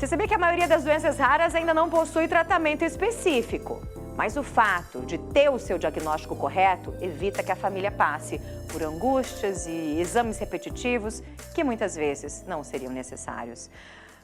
Você sabia que a maioria das doenças raras ainda não possui tratamento específico? Mas o fato de ter o seu diagnóstico correto evita que a família passe por angústias e exames repetitivos que muitas vezes não seriam necessários.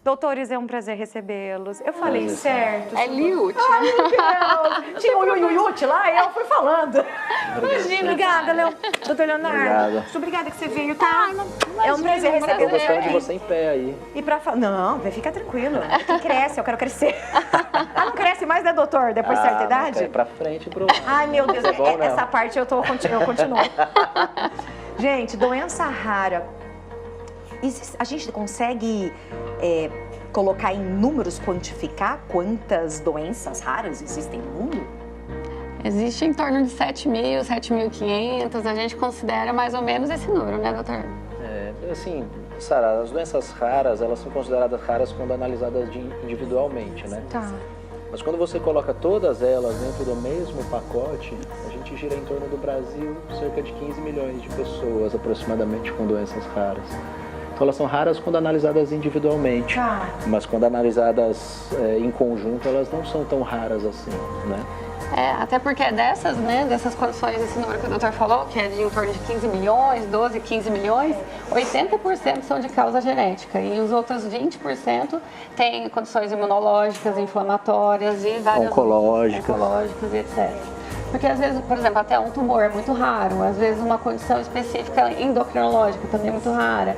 Doutores, é um prazer recebê-los. Eu falei certo. É Liute. Ai, meu Deus. Tinha o Yuyute lá e eu fui falando. Imagina. Obrigada, doutor Leonardo. Obrigado. Muito obrigada que você veio, tá? É um prazer recebê-lo. Eu tô gostando de você em pé aí. E pra falar... Não, fica tranquilo. Que cresce, eu quero crescer. Ah, não cresce mais, né, doutor? Depois de certa idade? É pra frente e pro lado. Ai, meu Deus. É bom, né? Essa parte eu continuo. Gente, doença rara. A gente consegue colocar em números, quantificar quantas doenças raras existem no mundo? Existe em torno de 7.000, 7.500, a gente considera mais ou menos esse número, né, doutor? Assim, Sara, as doenças raras, elas são consideradas raras quando analisadas individualmente, né? Tá. Mas quando você coloca todas elas dentro do mesmo pacote, a gente gira em torno do Brasil cerca de 15 milhões de pessoas, aproximadamente, com doenças raras. Então elas são raras quando analisadas individualmente, mas quando analisadas em conjunto, elas não são tão raras assim, né? Até porque dessas condições, esse número que o doutor falou, que é de em torno de 15 milhões, 12, 15 milhões, 80% são de causa genética e os outros 20% têm condições imunológicas, inflamatórias e várias oncológicas e etc. Porque às vezes, por exemplo, até um tumor é muito raro, às vezes uma condição específica endocrinológica também é muito rara,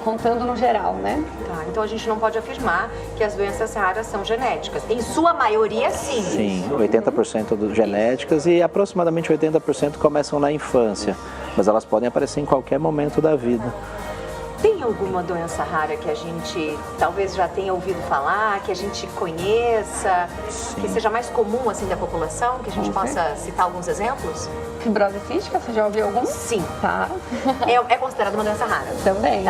contando no geral, né? Tá, então a gente não pode afirmar que as doenças raras são genéticas. Em sua maioria, sim. Sim, 80% genéticas e aproximadamente 80% começam na infância, mas elas podem aparecer em qualquer momento da vida. Tem alguma doença rara que a gente talvez já tenha ouvido falar, que a gente conheça, que seja mais comum assim da população, que a gente possa citar alguns exemplos? Fibrose cística, você já ouviu algum? Sim. Tá. É considerada uma doença rara? Também,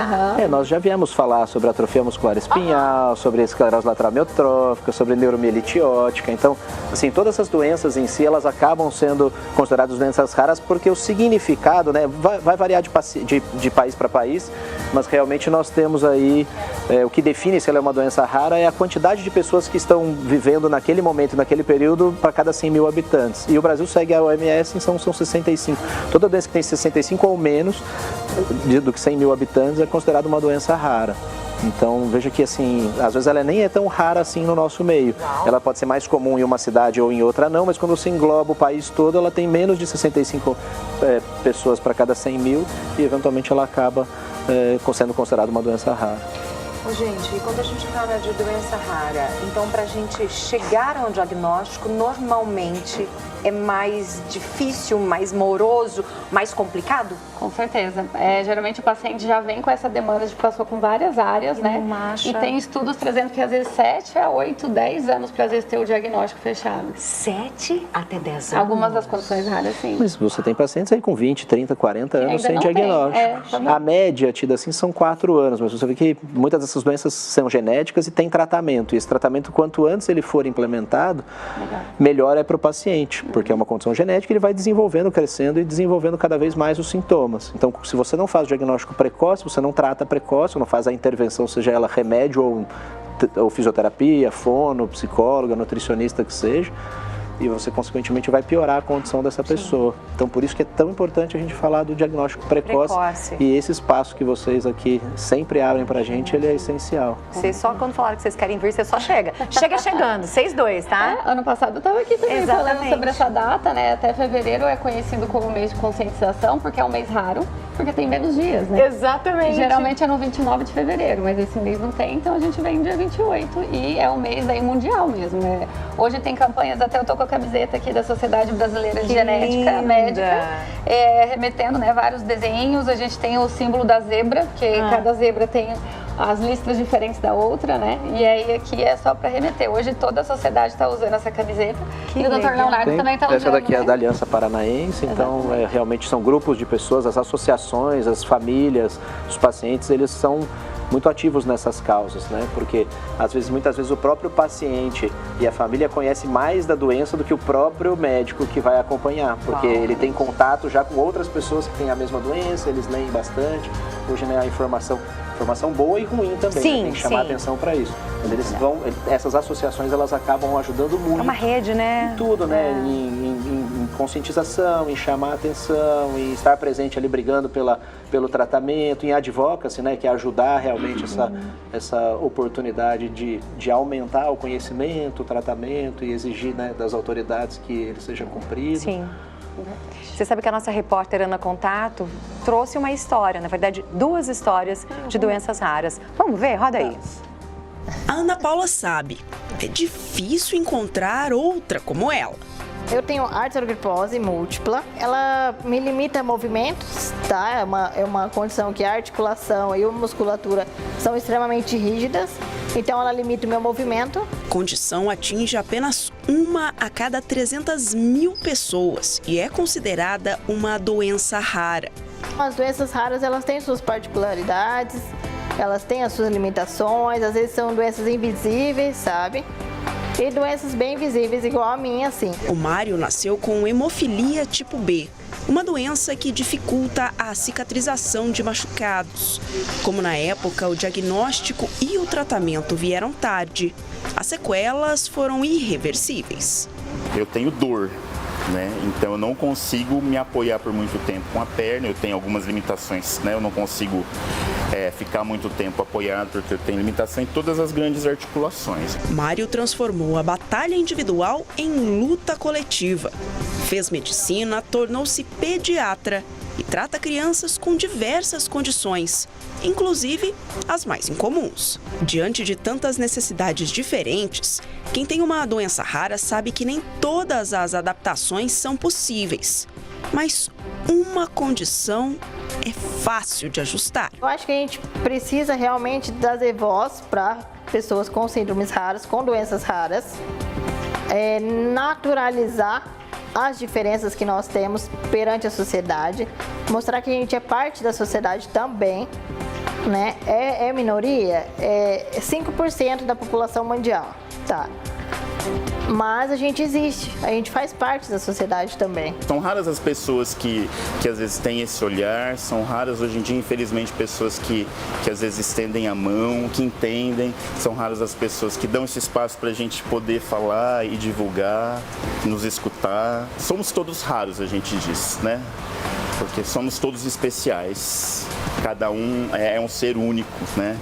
nós já viemos falar sobre atrofia muscular espinhal, sobre esclerose lateral amiotrófica, sobre neuromielite ótica. Então, assim, todas essas doenças em si, elas acabam sendo consideradas doenças raras porque o significado, né, vai variar de país para país, mas realmente nós temos aí, o que define se ela é uma doença rara é a quantidade de pessoas que estão vivendo naquele momento, naquele período, para cada 100 mil habitantes. E o Brasil segue a OMS, então são 65. Toda doença que tem 65 ou menos do que 100 mil habitantes é considerada uma doença rara. Então, veja que, assim, às vezes ela nem é tão rara assim no nosso meio. Ela pode ser mais comum em uma cidade ou em outra não, mas quando você engloba o país todo, ela tem menos de 65 pessoas para cada 100 mil e, eventualmente, ela acaba sendo considerada uma doença rara. Gente, e quando a gente fala de doença rara, então para a gente chegar a um diagnóstico, normalmente é mais difícil, mais moroso, mais complicado? Com certeza. Geralmente o paciente já vem com essa demanda de passou com várias áreas, né? E tem estudos trazendo que às vezes 7 a 8, 10 anos para às vezes ter o diagnóstico fechado. 7 até 10 anos? Algumas das condições raras, sim. Mas você tem pacientes aí com 20, 30, 40 anos sem diagnóstico. A média tida assim são 4 anos, mas você vê que muitas dessas doenças são genéticas e tem tratamento. E esse tratamento, quanto antes ele for implementado, melhor é para o paciente, porque é uma condição genética, ele vai desenvolvendo, crescendo e desenvolvendo cada vez mais os sintomas. Então, se você não faz o diagnóstico precoce, você não trata precoce, não faz a intervenção, seja ela remédio ou fisioterapia, fono, psicóloga, nutricionista que seja, e você, consequentemente, vai piorar a condição dessa pessoa. Então, por isso que é tão importante a gente falar do diagnóstico precoce. E esse espaço que vocês aqui sempre abrem pra gente, ele é essencial. Vocês só quando falaram que vocês querem vir, você só chega. Chega chegando, vocês dois, tá? Ano passado eu estava aqui também falando sobre essa data, né? Até fevereiro é conhecido como mês de conscientização, porque é um mês raro, porque tem menos dias, né? Exatamente. Geralmente é no 29 de fevereiro, mas esse mês não tem, então a gente vem no dia 28 e é um mês daí mundial mesmo. Hoje tem campanhas, até eu tô com a camiseta aqui da Sociedade Brasileira de Genética Médica, remetendo, né, vários desenhos. A gente tem o símbolo da zebra, que cada zebra tem as listras diferentes da outra, né? E aí aqui é só para remeter. Hoje toda a sociedade está usando essa camiseta e o Dr. Leonardo também está usando. Essa daqui é da Aliança Paranaense, então realmente são grupos de pessoas, as associações, as famílias, os pacientes, eles são muito ativos nessas causas, né? Porque muitas vezes o próprio paciente e a família conhecem mais da doença do que o próprio médico que vai acompanhar, porque ele tem contato já com outras pessoas que têm a mesma doença, eles leem bastante. Hoje, né, a informação Informação boa e ruim também, Sim, né? Tem que chamar sim. atenção para isso. Essas associações, elas acabam ajudando muito. É uma rede, né? Em tudo, né? Em conscientização, em chamar a atenção, em estar presente ali brigando pelo tratamento, em advocacy, né? Que é ajudar realmente essa oportunidade de aumentar o conhecimento, o tratamento e exigir, né, das autoridades que ele seja cumprido. Sim. Você sabe que a nossa repórter Ana Contato trouxe uma história, na verdade, 2 histórias de doenças raras. Vamos ver? Roda aí. A Ana Paula sabe, é difícil encontrar outra como ela. Eu tenho artrogripose múltipla, ela me limita a movimentos, tá? É uma condição que a articulação e a musculatura são extremamente rígidas, então ela limita o meu movimento. Condição atinge apenas 1 a cada 300 mil pessoas e é considerada uma doença rara. As doenças raras, elas têm suas particularidades, elas têm as suas limitações, às vezes são doenças invisíveis, sabe? E doenças bem visíveis, igual a minha, assim. O Mário nasceu com hemofilia tipo B, uma doença que dificulta a cicatrização de machucados. Como na época o diagnóstico e o tratamento vieram tarde, as sequelas foram irreversíveis. Eu tenho dor, né? Então eu não consigo me apoiar por muito tempo com a perna, eu tenho algumas limitações, né? Eu não consigo ficar muito tempo apoiado porque eu tenho limitação em todas as grandes articulações. Mário transformou a batalha individual em luta coletiva. Fez medicina, tornou-se pediatra e trata crianças com diversas condições, inclusive as mais incomuns. Diante de tantas necessidades diferentes, quem tem uma doença rara sabe que nem todas as adaptações são possíveis, mas uma condição é fácil de ajustar. Eu acho que a gente precisa realmente trazer voz para pessoas com síndromes raras, com doenças raras, naturalizar as diferenças que nós temos perante a sociedade, mostrar que a gente é parte da sociedade também, né? É minoria, é 5% da população mundial, tá? Mas a gente existe, a gente faz parte da sociedade também. São raras as pessoas que às vezes têm esse olhar, são raras hoje em dia, infelizmente, pessoas que às vezes estendem a mão, que entendem, são raras as pessoas que dão esse espaço para a gente poder falar e divulgar, nos escutar. Somos todos raros, a gente diz, né? Porque somos todos especiais, cada um é um ser único, né?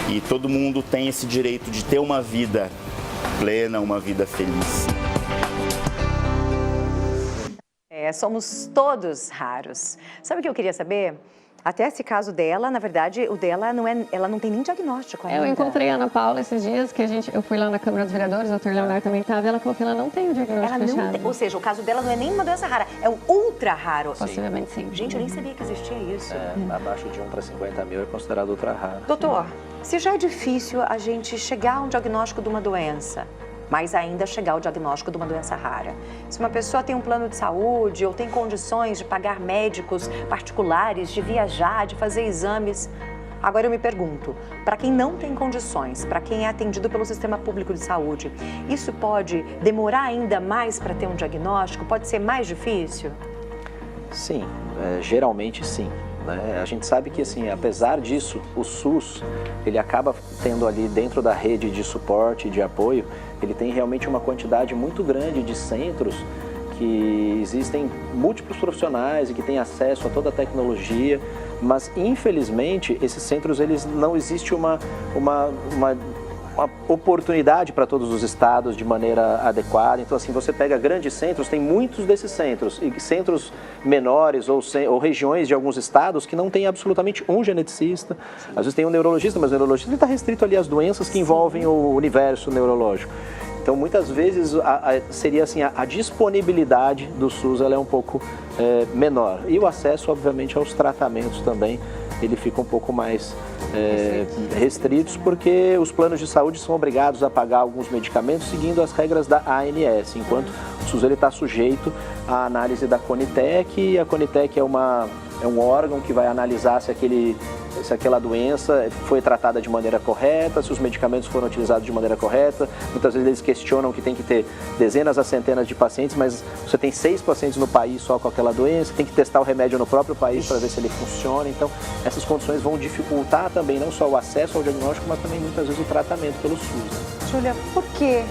E todo mundo tem esse direito de ter uma vida plena, uma vida feliz. Somos todos raros. Sabe o que eu queria saber? Até esse caso dela, na verdade, o dela ela não tem nem diagnóstico ainda. Eu encontrei a Ana Paula esses dias, que eu fui lá na Câmara dos Vereadores, o doutor Leonardo também estava, e ela falou que ela não tem o diagnóstico Ela não fechado. tem, ou seja, o caso dela não é nem uma doença rara, é um ultra raro. Possivelmente sim. Gente, eu nem sabia que existia isso. Abaixo de 1 para 50 mil é considerado ultra raro. Doutor, se já é difícil a gente chegar a um diagnóstico de uma doença, mas ainda chegar ao diagnóstico de uma doença rara. Se uma pessoa tem um plano de saúde ou tem condições de pagar médicos particulares, de viajar, de fazer exames, agora eu me pergunto, para quem não tem condições, para quem é atendido pelo sistema público de saúde, isso pode demorar ainda mais para ter um diagnóstico? Pode ser mais difícil? Sim, geralmente sim. A gente sabe que, assim, apesar disso, o SUS, ele acaba tendo ali dentro da rede de suporte e de apoio, ele tem realmente uma quantidade muito grande de centros que existem múltiplos profissionais e que têm acesso a toda a tecnologia, mas infelizmente esses centros, eles não existe uma oportunidade para todos os estados de maneira adequada. Então, assim, você pega grandes centros, tem muitos desses centros, e centros menores ou regiões de alguns estados que não tem absolutamente um geneticista. Às vezes tem um neurologista, mas o neurologista está restrito ali às doenças que envolvem o universo neurológico. Então, muitas vezes, seria assim, a disponibilidade do SUS ela é um pouco menor. E o acesso, obviamente, aos tratamentos também, ele fica um pouco mais restritos, porque os planos de saúde são obrigados a pagar alguns medicamentos seguindo as regras da ANS, enquanto o SUS está sujeito à análise da Conitec, e a Conitec é um órgão que vai analisar se aquele se aquela doença foi tratada de maneira correta, se os medicamentos foram utilizados de maneira correta. Muitas vezes eles questionam que tem que ter dezenas a centenas de pacientes, mas você tem 6 pacientes no país só com aquela doença, tem que testar o remédio no próprio país para ver se ele funciona. Então, essas condições vão dificultar também não só o acesso ao diagnóstico, mas também muitas vezes o tratamento pelo SUS. Júlia, por que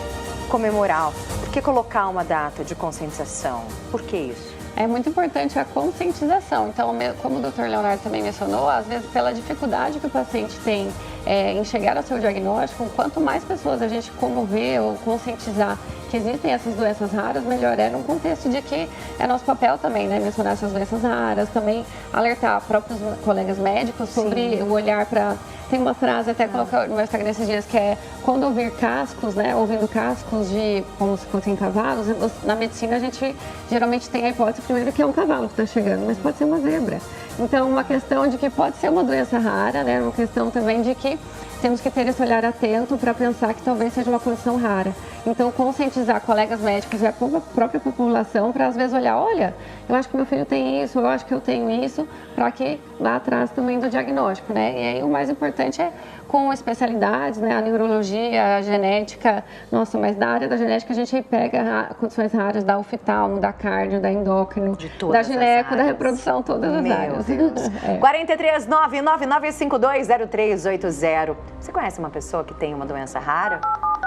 comemorar? Por que colocar uma data de conscientização? Por que isso? É muito importante a conscientização. Então, como o Dr. Leonardo também mencionou, às vezes pela dificuldade que o paciente tem em chegar ao seu diagnóstico, quanto mais pessoas a gente comover ou conscientizar que existem essas doenças raras, melhor é num contexto de que é nosso papel também, né, mencionar essas doenças raras, também alertar próprios colegas médicos sobre o olhar para... Tem uma frase, até colocar no meu Instagram esses dias, que é quando ouvir cascos, né, ouvindo cascos de como se fossem cavalos, na medicina a gente geralmente tem a hipótese primeiro que é um cavalo que está chegando, mas pode ser uma zebra. Então, uma questão de que pode ser uma doença rara, né, uma questão também de que temos que ter esse olhar atento para pensar que talvez seja uma condição rara. Então, conscientizar colegas médicos e a própria população para, às vezes, olhar, olha, eu acho que meu filho tem isso, eu acho que eu tenho isso, para que lá atrás também do diagnóstico, né? E aí, o mais importante é com especialidades, né? A neurologia, a genética. Nossa, mas da área da genética a gente pega condições raras da oftalmo, da cardio, da endócrino, da gineco, da reprodução, todas as áreas. Deus. 43 999520380. Você conhece uma pessoa que tem uma doença rara?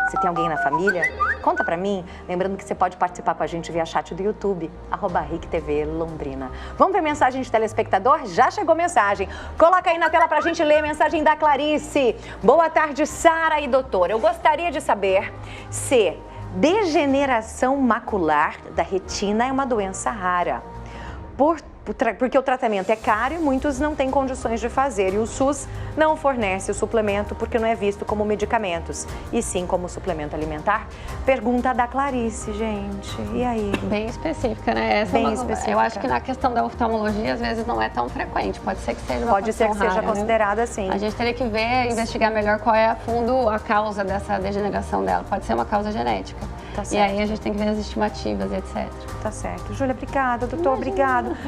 Você tem alguém na família? Conta pra mim. Lembrando que você pode participar com a gente via chat do YouTube, @RICTV Londrina. Vamos ver mensagem de telespectador? Já chegou mensagem. Coloca aí na tela pra gente ler a mensagem da Clarice. Boa tarde, Sara e doutor. Eu gostaria de saber se degeneração macular da retina é uma doença rara. Porque o tratamento é caro e muitos não têm condições de fazer. E o SUS não fornece o suplemento porque não é visto como medicamentos, e sim como suplemento alimentar? Pergunta da Clarice, gente. E aí? Bem específica, né? Essa Bem é específica. Eu acho que na questão da oftalmologia, às vezes, não é tão frequente. Pode ser que seja uma Pode ser que condição seja rara, considerada assim. A gente teria que ver, investigar melhor qual é a fundo a causa dessa degeneração dela. Pode ser uma causa genética. Tá E certo. aí a gente tem que ver as estimativas, etc. Tá certo. Júlia, obrigada. Doutor, obrigado.